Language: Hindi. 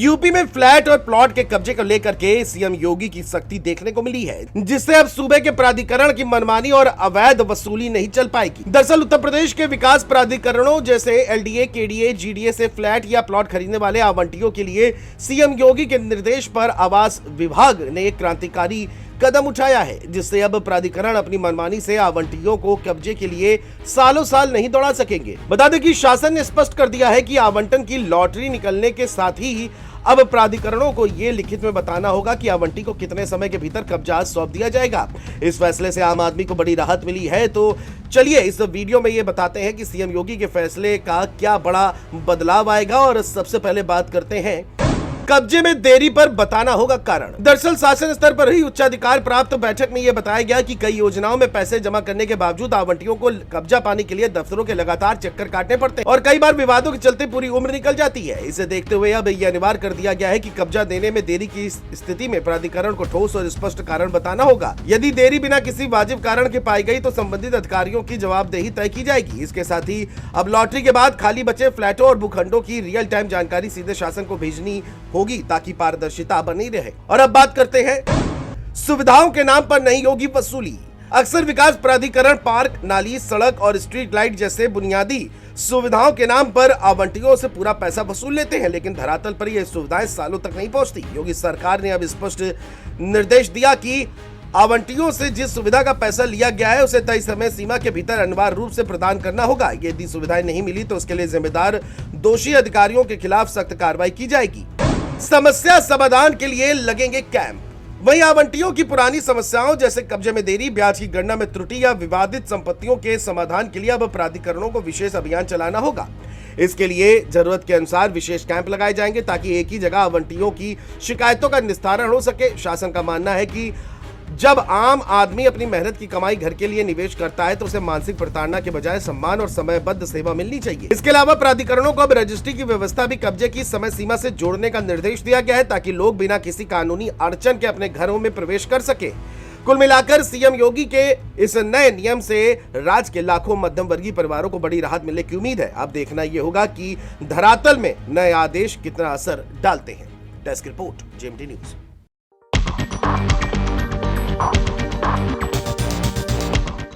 यूपी में फ्लैट और प्लॉट के कब्जे को लेकर के सीएम योगी की सख्ती देखने को मिली है, जिससे अब सूबे के प्राधिकरण की मनमानी और अवैध वसूली नहीं चल पाएगी। दरअसल उत्तर प्रदेश के विकास प्राधिकरणों जैसे एलडीए, केडीए, जीडीए से फ्लैट या प्लॉट खरीदने वाले आवंटियों के लिए सीएम योगी के निर्देश पर आवास विभाग ने एक क्रांतिकारी कदम उठाया है, जिससे अब प्राधिकरण अपनी मनमानी से आवंटियों को कब्जे के लिए सालों साल नहीं दौड़ा सकेंगे। बता दें कि शासन ने स्पष्ट कर दिया है कि आवंटन की लॉटरी निकलने के साथ ही अब प्राधिकरणों को ये लिखित में बताना होगा कि आवंटी को कितने समय के भीतर कब्जा सौंप दिया जाएगा। इस फैसले से आम आदमी को बड़ी राहत मिली है। तो चलिए इस वीडियो में ये बताते हैं कि सीएम योगी के फैसले का क्या बड़ा बदलाव आएगा। और सबसे पहले बात करते हैं कब्जे में देरी पर बताना होगा कारण। दरअसल शासन स्तर पर ही उच्चाधिकार प्राप्त बैठक में यह बताया गया कि कई योजनाओं में पैसे जमा करने के बावजूद आवंटियों को कब्जा पाने के लिए दफ्तरों के लगातार चक्कर काटने पड़ते हैं और कई बार विवादों के चलते पूरी उम्र निकल जाती है। इसे देखते हुए अब यह अनिवार्य कर दिया गया है कि कब्जा देने में देरी की स्थिति में प्राधिकरण को ठोस और स्पष्ट कारण बताना होगा। यदि देरी बिना किसी वाजिब कारण के पाई गई तो संबंधित अधिकारियों की जवाबदेही तय की जाएगी। इसके साथ ही अब लॉटरी के बाद खाली बचे फ्लैटों और भूखंडों की रियल टाइम जानकारी सीधे शासन को भेजनी होगी ताकि पारदर्शिता बनी रहे। और अब बात करते हैं सुविधाओं के नाम पर नहीं होगी वसूली। अक्सर विकास प्राधिकरण पार्क, नाली, सड़क और स्ट्रीट लाइट जैसे बुनियादी सुविधाओं के नाम पर आवंटियों से पूरा पैसा वसूल लेते हैं, लेकिन धरातल पर ये सुविधाएं सालों तक नहीं पहुंचती। योगी सरकार ने अब स्पष्ट निर्देश दिया कि आवंटियों से जिस सुविधा का पैसा लिया गया है उसे तय समय सीमा के भीतर अनिवार्य रूप से प्रदान करना होगा। यदि सुविधाएं नहीं मिली तो उसके लिए जिम्मेदार दोषी अधिकारियों के खिलाफ सख्त कार्रवाई की जाएगी। समस्या समाधान के लिए लगेंगे कैंप। वहीं आवंटियों की पुरानी समस्याओं जैसे कब्जे में देरी, ब्याज की गणना में त्रुटि या विवादित संपत्तियों के समाधान के लिए अब प्राधिकरणों को विशेष अभियान चलाना होगा। इसके लिए जरूरत के अनुसार विशेष कैंप लगाए जाएंगे ताकि एक ही जगह आवंटियों की शिकायतों का निस्तारण हो सके। शासन का मानना है कि जब आम आदमी अपनी मेहनत की कमाई घर के लिए निवेश करता है तो उसे मानसिक प्रताड़ना के बजाय सम्मान और समयबद्ध सेवा मिलनी चाहिए। इसके अलावा प्राधिकरणों को अब रजिस्ट्री की व्यवस्था भी कब्जे की समय सीमा से जोड़ने का निर्देश दिया गया है ताकि लोग बिना किसी कानूनी अड़चन के अपने घरों में प्रवेश कर सके। कुल मिलाकर सीएम योगी के इस नए नियम से राज्य के लाखों मध्यम वर्गीय परिवारों को बड़ी राहत मिलने की उम्मीद है। अब देखना यह होगा कि धरातल में नए आदेश कितना असर डालते हैं। Desk report, JMT news.